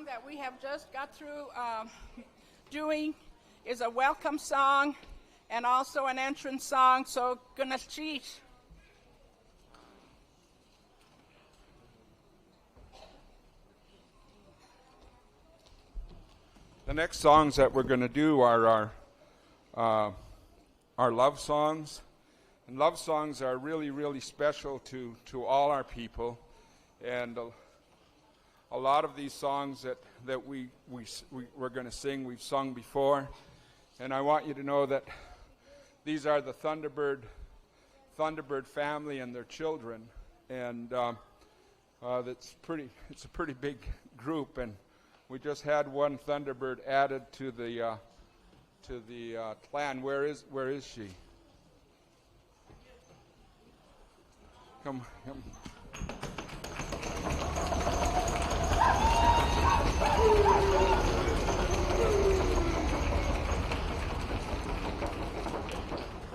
That we have just got through doing is a welcome song and also an entrance song, so gonna cheat. The next songs that we're going to do are our love songs. And love songs are really, really special to all our people. And a lot of these songs that we're going to sing, we've sung before. And I want you to know that these are the Thunderbird family and their children. And it's a pretty big group. And we just had one Thunderbird added to the clan. Where is she? Come.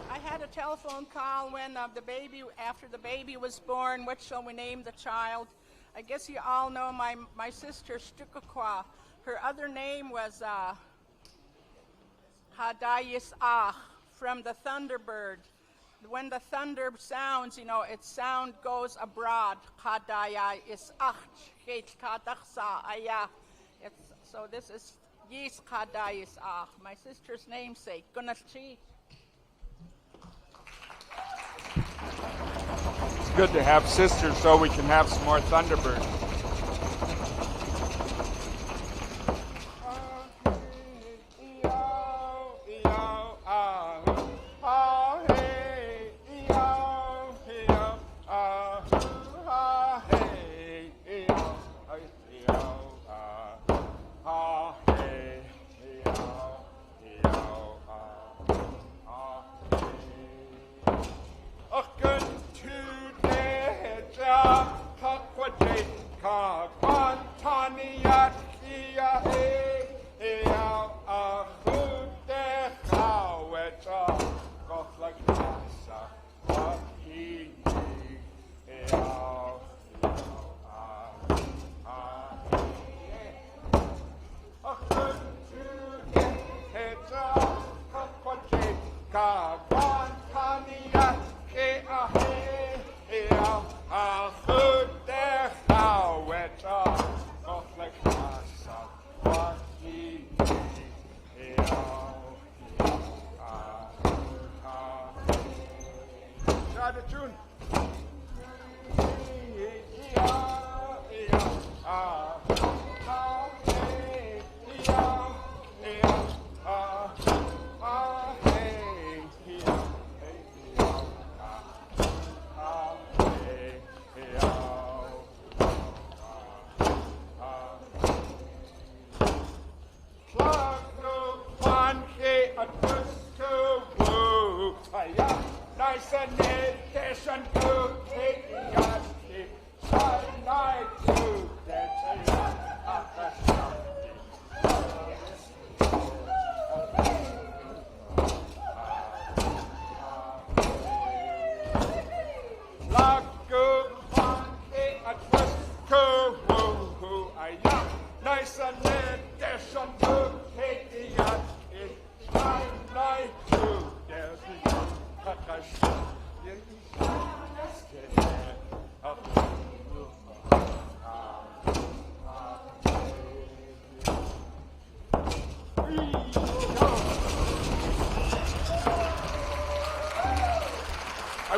I had a telephone call when after the baby was born. What shall we name the child? I guess you all know my sister Stukakwa. Her other name was Hadayis Ah from the Thunderbird. When the thunder sounds, its sound goes abroad. Hadayis Ah, so this is Yis Hadayis Ah, my sister's namesake. Gunachi. It's good to have sisters so we can have some more Thunderbirds.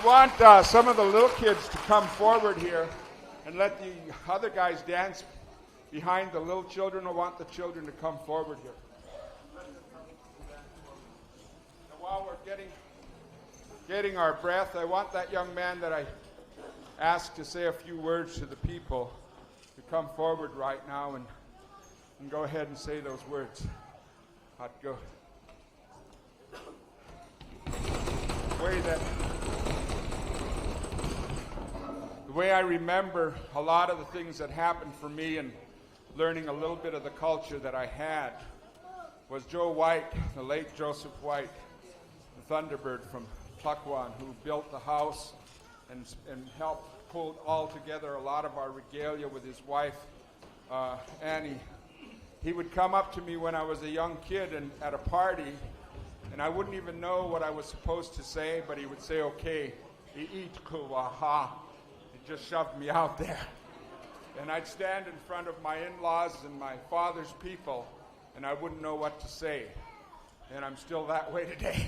want some of the little kids to come forward here and let the other guys dance behind the little children. I want the children to come forward here. And while we're getting our breath, I want that young man that I asked to say a few words to the people to come forward right now and go ahead and say those words. I'd go. The way I remember a lot of the things that happened for me and learning a little bit of the culture that I had was Joe White, the late Joseph White, the Thunderbird from Tuckwan, who built the house and helped pull all together a lot of our regalia with his wife, Annie. He would come up to me when I was a young kid and at a party, and I wouldn't even know what I was supposed to say, but he would say, okay, eat kuwaha. He just shoved me out there. And I'd stand in front of my in-laws and my father's people, and I wouldn't know what to say. And I'm still that way today,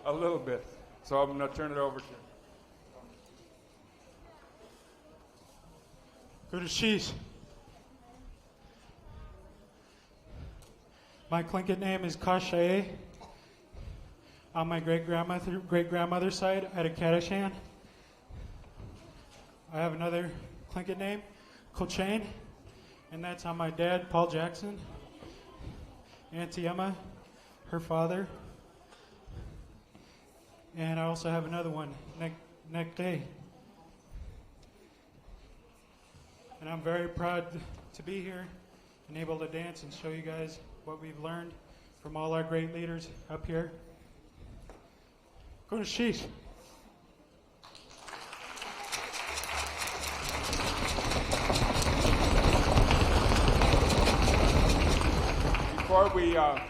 a little bit. So I'm going to turn it over to him. Go to Sheesh. My Tlingit name is Kashae. On my great-grandmother's side, I had a Kadashan. I have another Tlingit name, Colchane, and that's on my dad, Paul Jackson. Auntie Emma, her father. And I also have another one, Nek Day. And I'm very proud to be here and able to dance and show you guys what we've learned from all our great leaders up here. Go to Sheesh.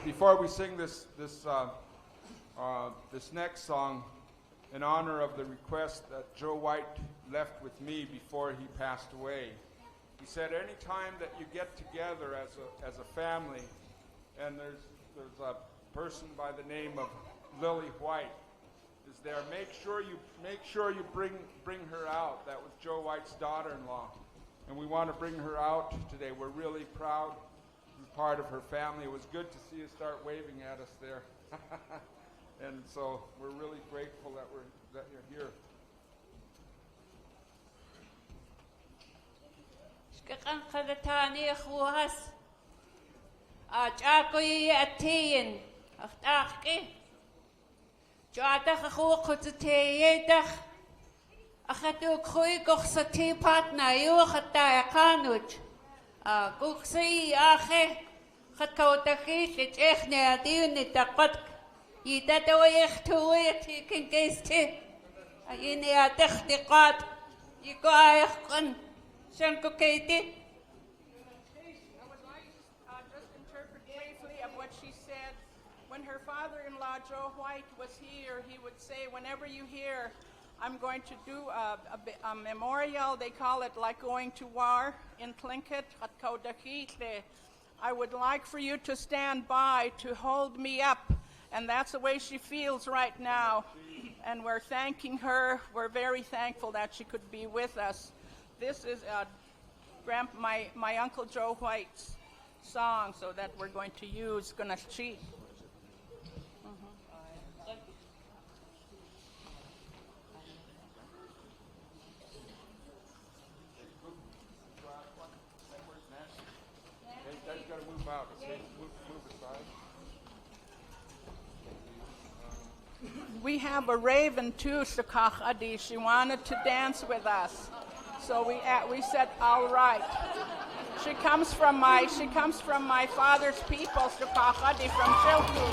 Before we sing this next song, in honor of the request that Joe White left with me before he passed away, he said, any time that you get together as a family, and there's a person by the name of Lily White is there, make sure you bring her out. That was Joe White's daughter-in-law, and we want to bring her out today. We're really proud to be part of her family. It was good to see you start waving at us there, and so we're really grateful that you're here. Shkakan khadatani khuas achakoi atin aftaqi jada khu khuteyedach akhatu khoi goxati patna yu khata qanuch goxi akhe khatkautahi lechne adini taqat yidatoyh tuwati kinkesti ayini atakhtiqat yikoayqan Shanko Katie. I would like just interpret briefly of what she said. When her father-in-law, Joe White, was here, he would say, whenever you hear, I'm going to do a memorial, they call it like going to war in Tlingit, I would like for you to stand by to hold me up. And that's the way she feels right now. And we're thanking her. We're very thankful that she could be with us. This is my Uncle Joe White's song, so that we're going to use Gunashi. We have a raven too, Shakach Adi. She wanted to dance with us. So we said, all right. She comes from my father's people, Shukachadi, from Shilku.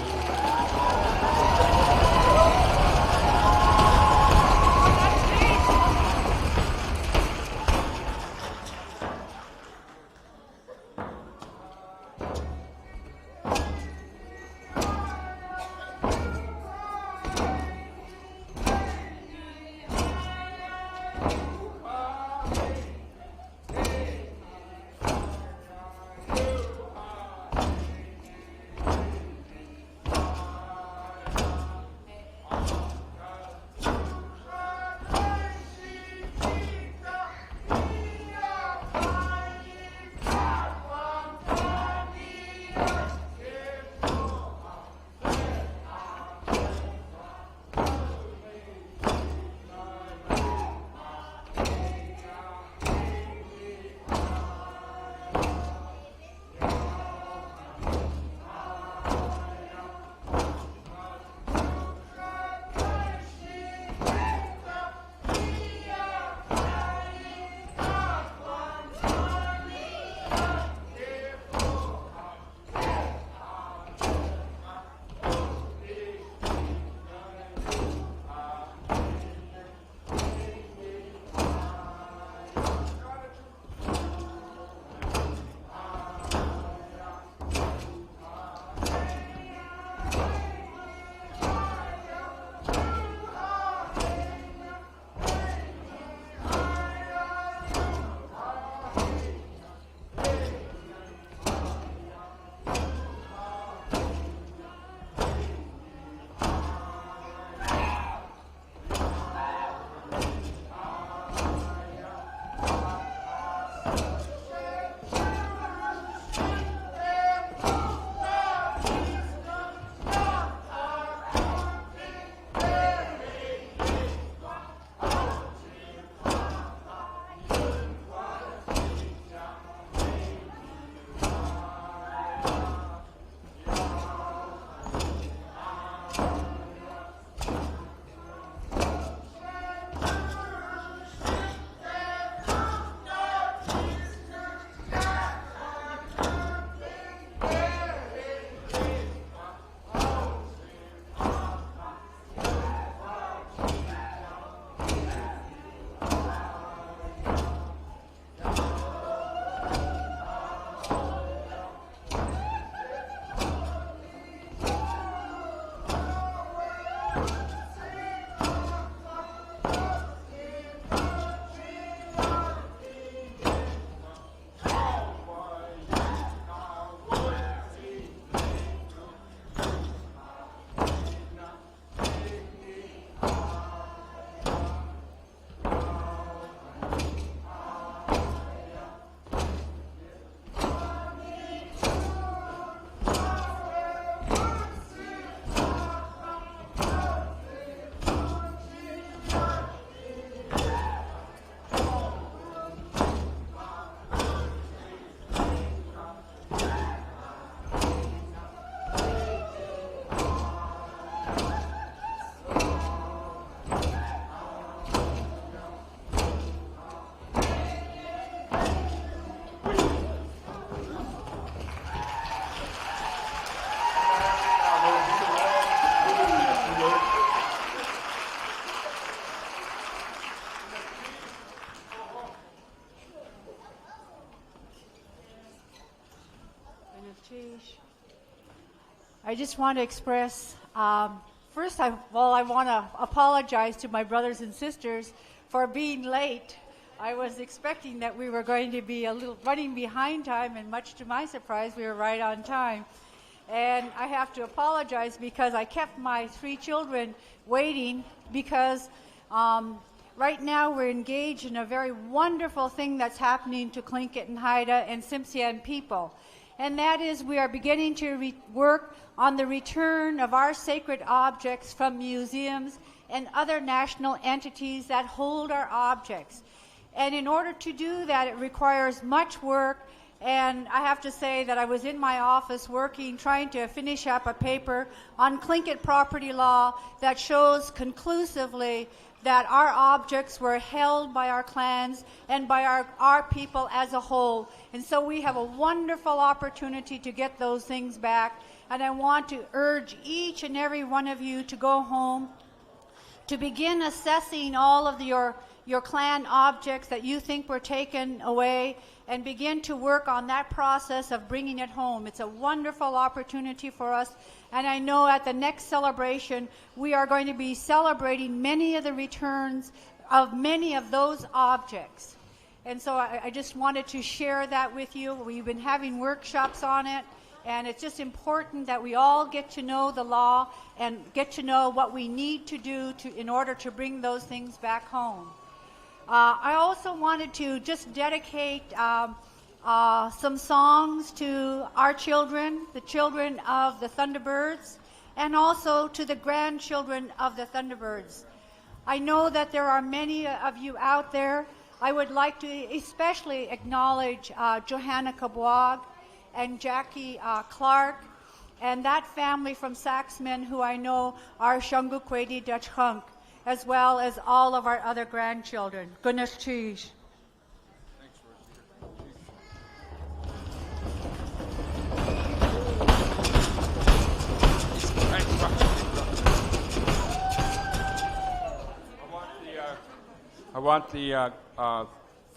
I just want to express, first, I want to apologize to my brothers and sisters for being late. I was expecting that we were going to be a little running behind time, and much to my surprise, we were right on time. And I have to apologize because I kept my 3 children waiting because right now we're engaged in a very wonderful thing that's happening to Tlingit and Haida and Tsimshian people. And that is we are beginning to work on the return of our sacred objects from museums and other national entities that hold our objects. And in order to do that, it requires much work. And I have to say that I was in my office working, trying to finish up a paper on Tlingit property law that shows conclusively that our objects were held by our clans and by our people as a whole. And so we have a wonderful opportunity to get those things back. And I want to urge each and every one of you to go home, to begin assessing all of your clan objects that you think were taken away, and begin to work on that process of bringing it home. It's a wonderful opportunity for us, and I know at the next celebration we are going to be celebrating many of the returns of many of those objects. And so I just wanted to share that with you. We've been having workshops on it, and it's just important that we all get to know the law and get to know what we need to do in order to bring those things back home. I also wanted to just dedicate some songs to our children, the children of the Thunderbirds, and also to the grandchildren of the Thunderbirds. I know that there are many of you out there. I would like to especially acknowledge Johanna Kabwag and Jackie Clark, and that family from Saxman who I know are Shungukwedi Dutch Hunk, as well as all of our other grandchildren. Goodness cheese. I want the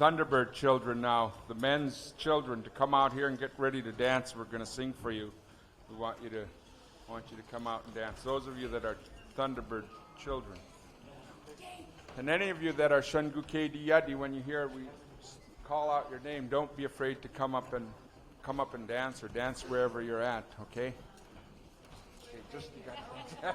Thunderbird children now, the men's children, to come out here and get ready to dance. We're going to sing for you. We want you to come out and dance. Those of you that are Thunderbird children. And any of you that are Shungukedi Yadi, when you hear we call out your name, don't be afraid to come up and dance, or dance wherever you're at, okay? Okay, just you got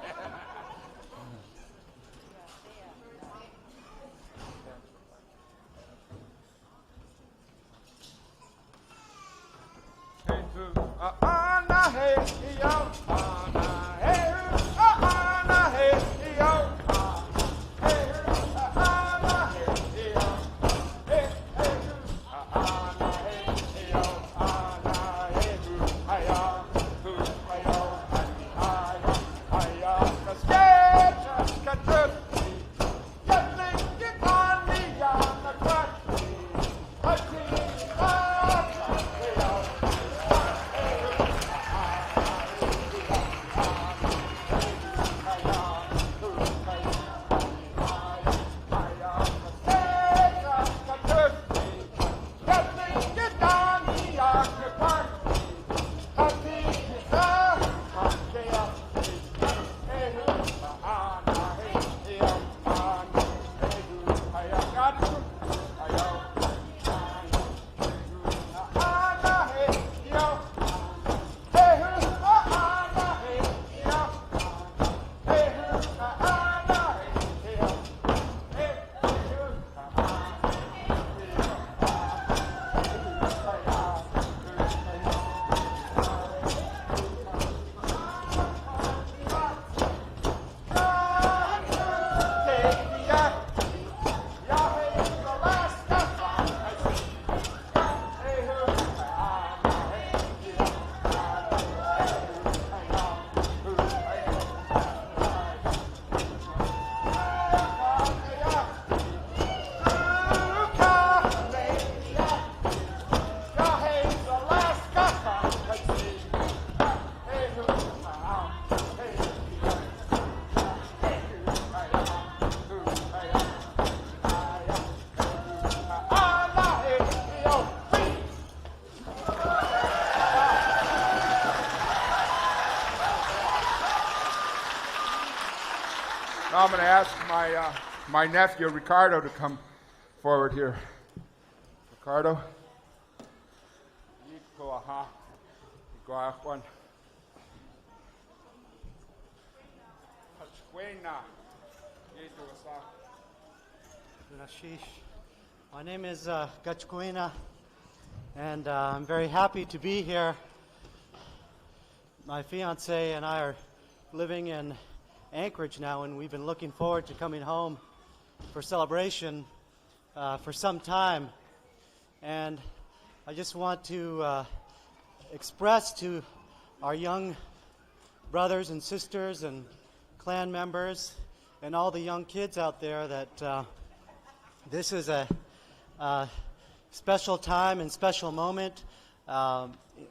my nephew Ricardo to come forward here. Ricardo. My name is Gachkuina, and I'm very happy to be here. My fiance and I are living in Anchorage now, and we've been looking forward to coming home for celebration for some time. And I just want to express to our young brothers and sisters and clan members and all the young kids out there that this is a special time and special moment.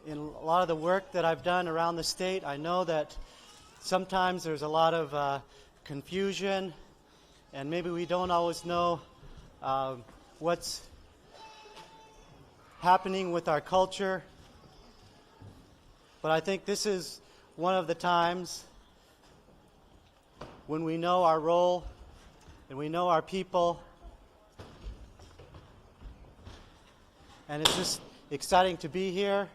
In a lot of the work that I've done around the state, I know that sometimes there's a lot of confusion, and maybe we don't always know what's happening with our culture. But I think this is one of the times when we know our role and we know our people. And it's just exciting to be here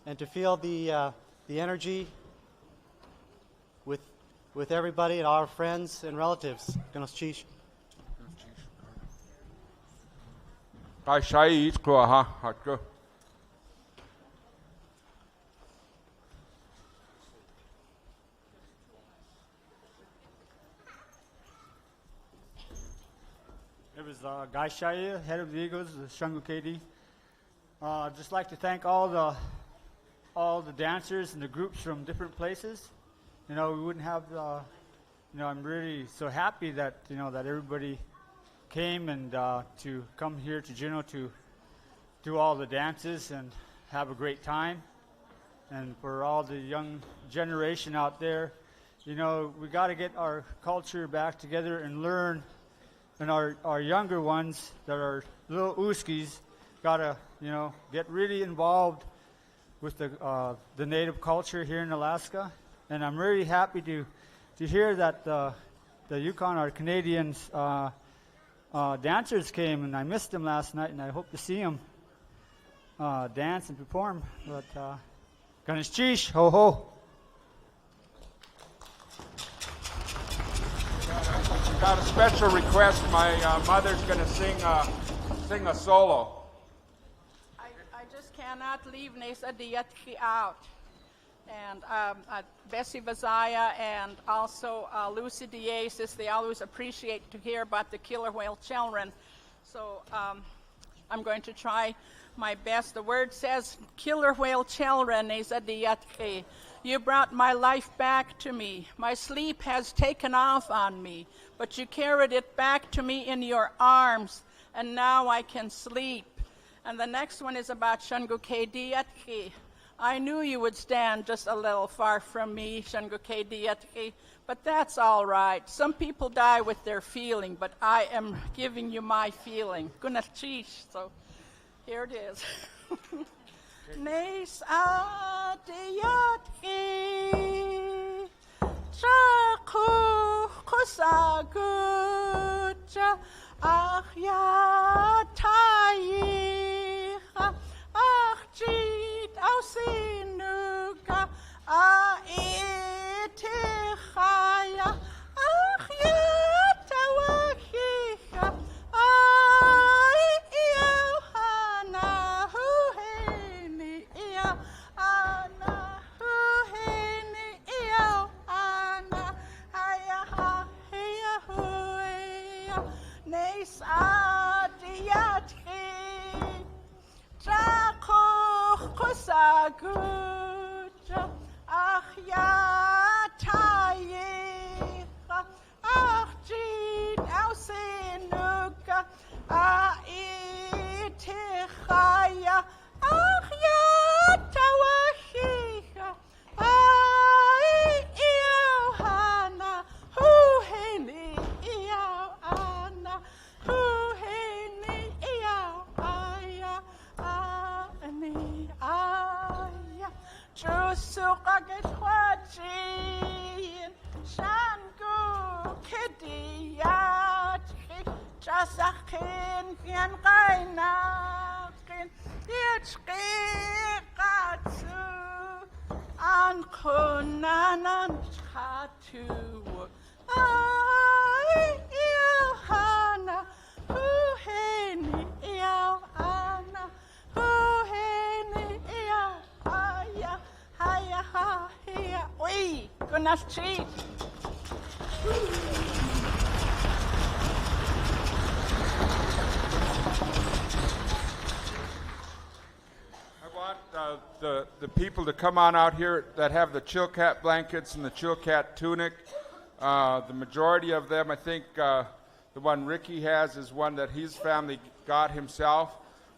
and to feel the energy with everybody and our friends and relatives. It was Guy Shaya, head of the Eagles, the Shungu KD. I'd just like to thank all the dancers and the groups from different places. We wouldn't have, I'm really so happy that, that everybody came and to come here to Juneau to do all the dances and have a great time. And for all the young generation out there, we got to get our culture back together and learn. And our younger ones that are little Ooskies got to, get really involved with the native culture here in Alaska. And I'm really happy to hear that the Yukon, our Canadians, dancers came, and I missed them last night, and I hope to see them dance and perform. But Ganesh Chish, ho ho. Got a special request. My mother's going to sing a solo. I just cannot leave Nesa Diatki out. And Bessie Vazaya and also Lucy Diasis, they always appreciate to hear about the killer whale children. So I'm going to try my best. The word says, killer whale children, Nesa Diatki. You brought my life back to me. My sleep has taken off on me, but you carried it back to me in your arms, and now I can sleep. And the next one is about Shungu Diatki. I knew you would stand just a little far from me, Shungu Diatki, but that's all right. Some people die with their feeling, but I am giving you my feeling. Gunachish. So here it is. Nes adiatki chaku kusagucha ahya taiha ahjit ausinuga aitihaya ahya tawahiha Sagucha ahya tayicha ahjit ausinuka aitichaya ahya tawahiha iauhana huheni iauana huheni iauaya ani aya Chusukaget Hwajin Shangu Sakin Pian Kainakin Yachkatsu An Kunanan Chatu Ai Yohana Uheni Yohana Uheni Yohaya Haya Haya Oi Kunas Chi I want the people to come on out here that have the Chilkat blankets and the Chilkat tunic. The majority of them, I think the one Ricky has is one that his family got himself.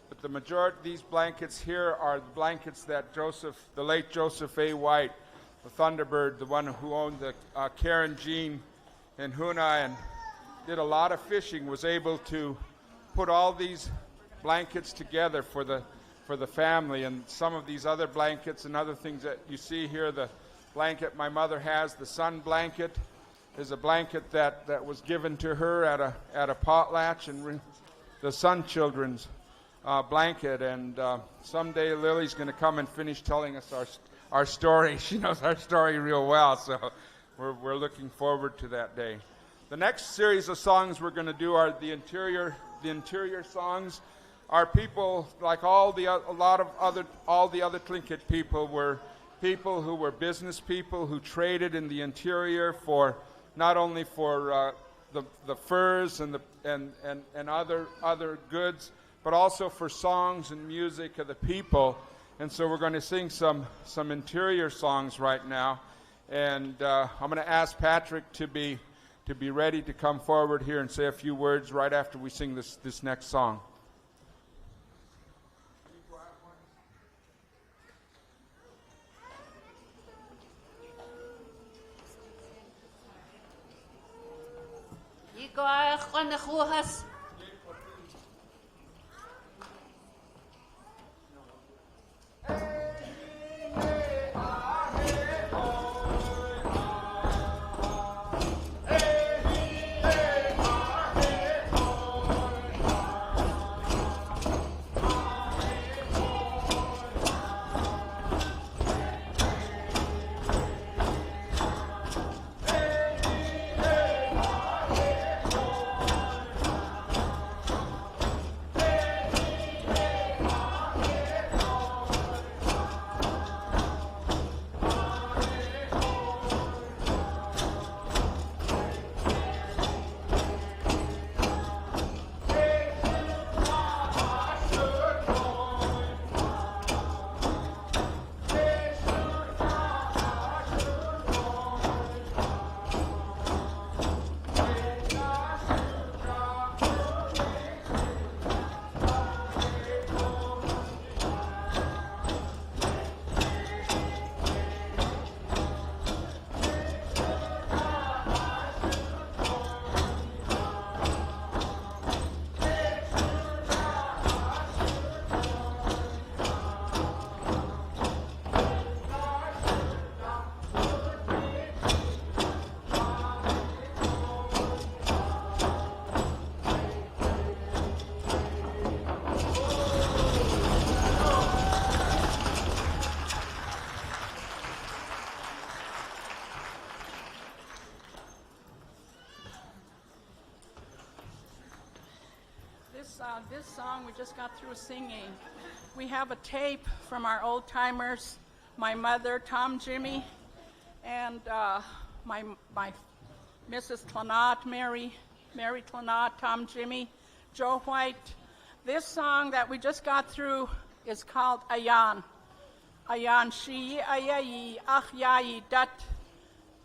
But the majority of these blankets here are the blankets that the late Joseph A. White, the Thunderbird, the one who owned the Karen Jean in Huna and did a lot of fishing, was able to put all these blankets together for the family. And some of these other blankets and other things that you see here, the blanket my mother has, the sun blanket, is a blanket that was given to her at a potlatch, and the Sun Children's blanket. And someday Lily's going to come and finish telling us our story. She knows our story real well, so we're looking forward to that day. The next series of songs we're going to do are the interior songs. Our people, like all the other Tlingit people, were people who were business people who traded in the interior for not only for the furs and other goods, but also for songs and music of the people. And so we're going to sing some interior songs right now. And I'm going to ask Patrick to be ready to come forward here and say a few words right after we sing this next song. This song we just got through singing. We have a tape from our old timers, my mother, Tom Jimmy, and my Mrs. Clonat, Mary Clonat, Tom Jimmy, Joe White. This song that we just got through is called Ayan. Ayan Shi Ayayi Ach Yayi Dat.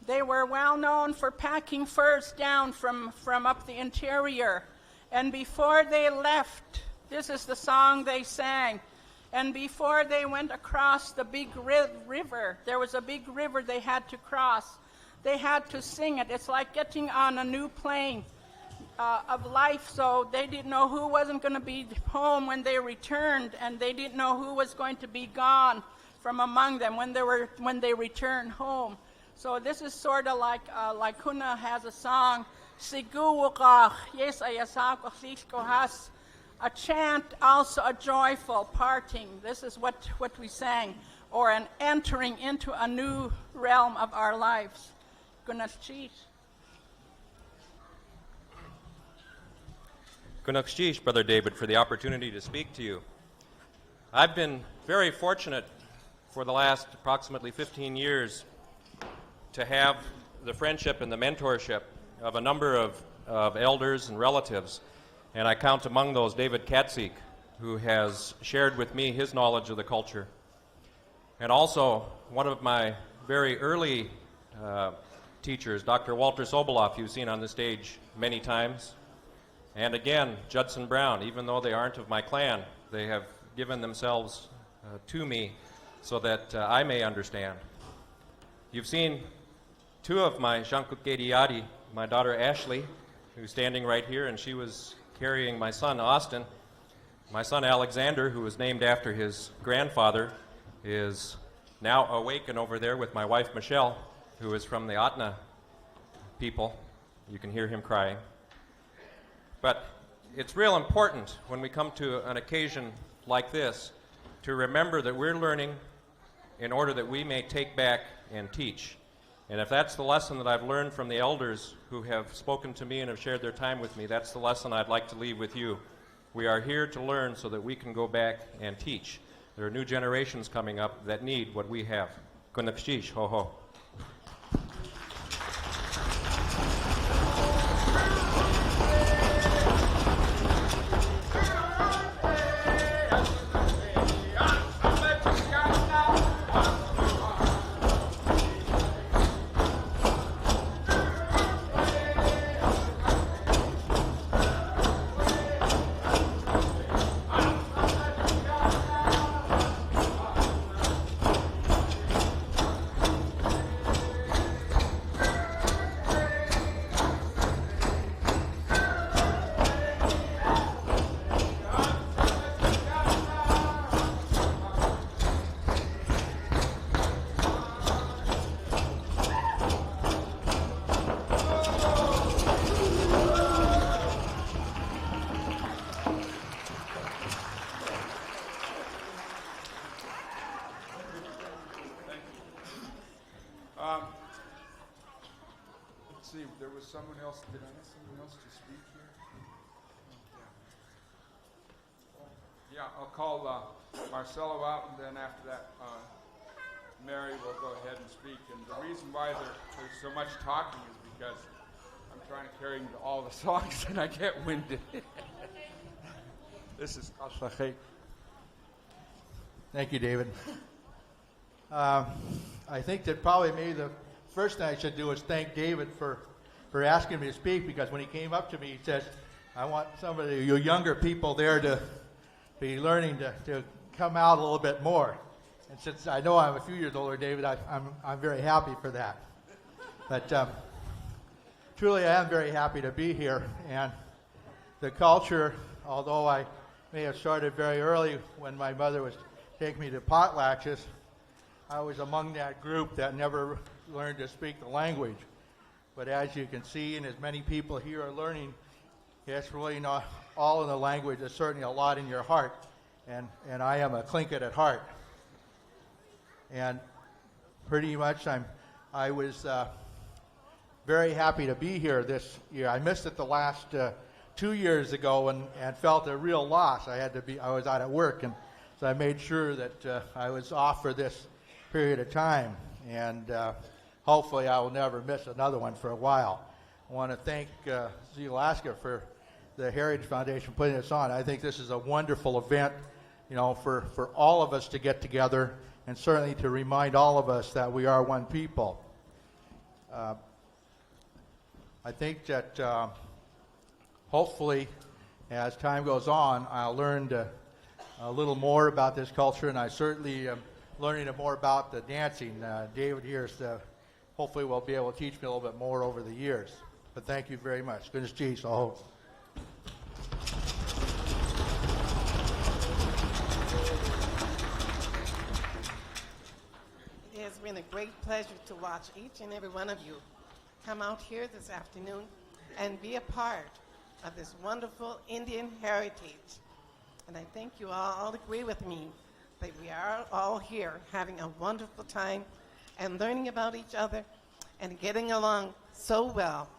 They were well known for packing furs down from up the interior. And before they left, this is the song they sang. And before they went across the big river, there was a big river they had to cross. They had to sing it. It's like getting on a new plane of life. So they didn't know who wasn't going to be home when they returned, and they didn't know who was going to be gone from among them when they returned home. So this is sort of like Kuna has a song Siguwakach, yes, has a chant, also a joyful parting. This is what we sang, or an entering into a new realm of our lives. Gunashchish. Gunashchish, Brother David, for the opportunity to speak to you. I've been very fortunate for the last approximately 15 years to have the friendship and the mentorship of a number of elders and relatives, and I count among those David Katzig, who has shared with me his knowledge of the culture. And also, one of my very early teachers, Dr. Walter Soboloff, you've seen on the stage many times. And again, Judson Brown, even though they aren't of my clan, they have given themselves to me so that I may understand. You've seen two of my Shankukediadi, my daughter Ashley, who's standing right here, and she was carrying my son Austin. My son Alexander, who was named after his grandfather, is now awakened over there with my wife Michelle, who is from the Atna people. You can hear him crying. But it's real important when we come to an occasion like this to remember that we're learning in order that we may take back and teach. And if that's the lesson that I've learned from the elders who have spoken to me and have shared their time with me, that's the lesson I'd like to leave with you. We are here to learn so that we can go back and teach. There are new generations coming up that need what we have. Kunakshish, ho ho. Let's see, there was someone else. Did I ask someone else to speak here? Yeah, I'll call Marcelo out, and then after that, Mary will go ahead and speak. And the reason why there's so much talking is because I'm trying to carry all the songs and I get winded. This is Kashlachek. Thank you, David. I think that probably maybe the first thing I should do is thank David for asking me to speak, because when he came up to me, he said, I want some of you younger people there to be learning to come out a little bit more. And since I know I'm a few years older, David, I'm very happy for that. But truly, I am very happy to be here. And the culture, although I may have started very early when my mother was taking me to potlatches, I was among that group that never learned to speak the language. But as you can see, and as many people here are learning, it's really not all in the language. There's certainly a lot in your heart. And I am a Tlingit at heart. And pretty much I was very happy to be here this year. I missed it the last 2 years ago and felt a real loss. I was out at work, and so I made sure that I was off for this period of time. And hopefully I will never miss another one for a while. I want to thank Sealaska for the Heritage Foundation putting this on. I think this is a wonderful event, for all of us to get together, and certainly to remind all of us that we are one people. I think that hopefully, as time goes on, I'll learn a little more about this culture, and I certainly am learning more about the dancing. David here is hopefully will be able to teach me a little bit more over the years. But thank you very much. Goodness geez, I hope. It has been a great pleasure to watch each and every one of you come out here this afternoon and be a part of this wonderful Indian heritage. And I think you all agree with me that we are all here having a wonderful time and learning about each other and getting along so well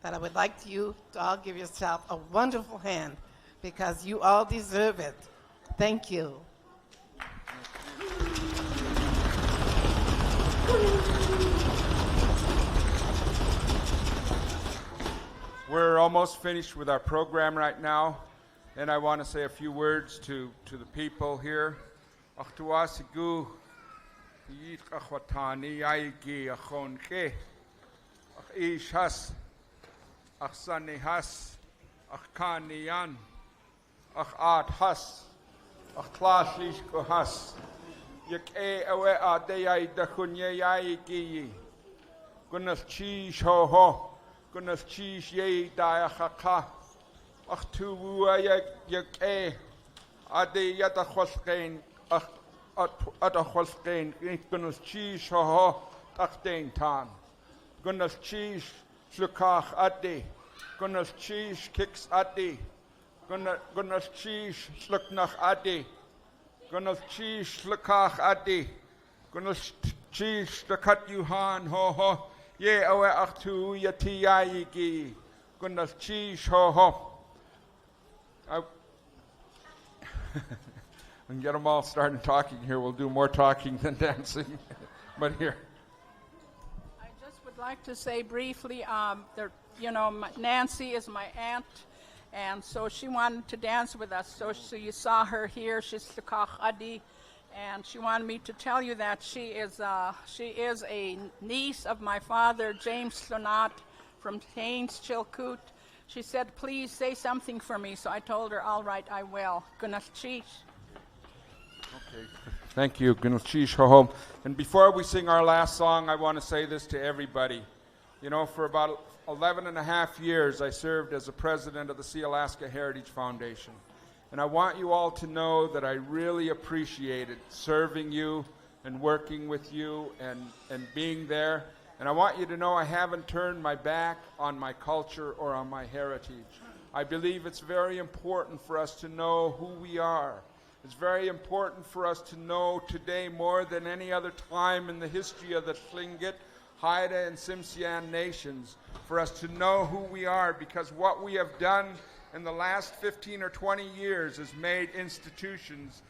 that I would like you to all give yourself a wonderful hand because you all deserve it. Thank you. We're almost finished with our program right now, and I want to say a few words to the people here. Achtuasigu, yit achwatani yaigi achonke, ach ishas, ach sanihas, ach kaniyan, ach athas, ach tlaslish kohas, yak awe adeyai dachunye yaigi, gunas chish ho ho. Gunas cheese ye diachaka. Ach tu wua yak ade yata khwasqain ach at khwasqain gunas cheese ho ach dein tan. Gunas cheese slukach ade. Gunas cheese kicks ade. Gunas cheese sluknach ade. Gunas cheese slukach ade. Gunas cheese stakat yuhan ho ho. Ye awe achtu yati yaigi gunas cheese ho ho. I can get them all started talking here. We'll do more talking than dancing. But here. I just would like to say briefly, Nancy is my aunt, and so she wanted to dance with us. So you saw her here. She's Sukach Adi. And she wanted me to tell you that she is a niece of my father, James Slonat, from Haines, Chilkoot. She said, please say something for me. So I told her, all right, I will. Gunas Chish. Okay. Thank you. Gunas Chish ho. And before we sing our last song, I want to say this to everybody. You know, for about 11 and a half years, I served as the president of the Sealaska Heritage Foundation. And I want you all to know that I really appreciated serving you and working with you and being there. And I want you to know I haven't turned my back on my culture or on my heritage. I believe it's very important for us to know who we are. It's very important for us to know today more than any other time in the history of the Tlingit, Haida, and Tsimshian nations, for us to know who we are, because what we have done in the last 15 or 20 years has made institutions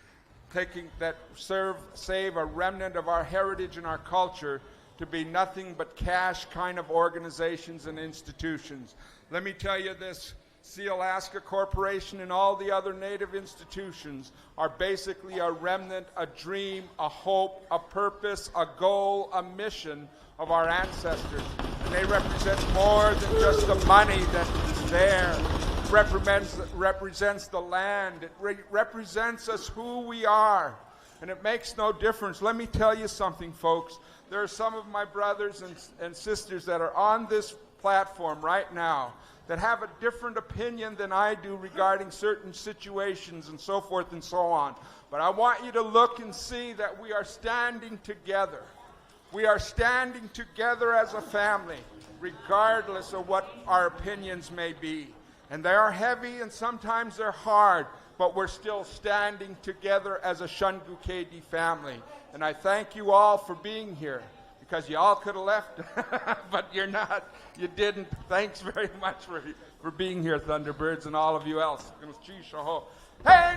save a remnant of our heritage and our culture to be nothing but cash kind of organizations and institutions. Let me tell you this, Sealaska Corporation and all the other Native institutions are basically a remnant, a dream, a hope, a purpose, a goal, a mission of our ancestors. And they represent more than just the money that is there. Represents the land. It represents us who we are. And it makes no difference. Let me tell you something, folks. There are some of my brothers and sisters that are on this platform right now that have a different opinion than I do regarding certain situations and so forth and so on. But I want you to look and see that we are standing together. We are standing together as a family, regardless of what our opinions may be. And they are heavy and sometimes they're hard, but we're still standing together as a Shungukedi family. And I thank you all for being here, because you all could have left, but you're not. You didn't. Thanks very much for being here, Thunderbirds, and all of you else. Hey,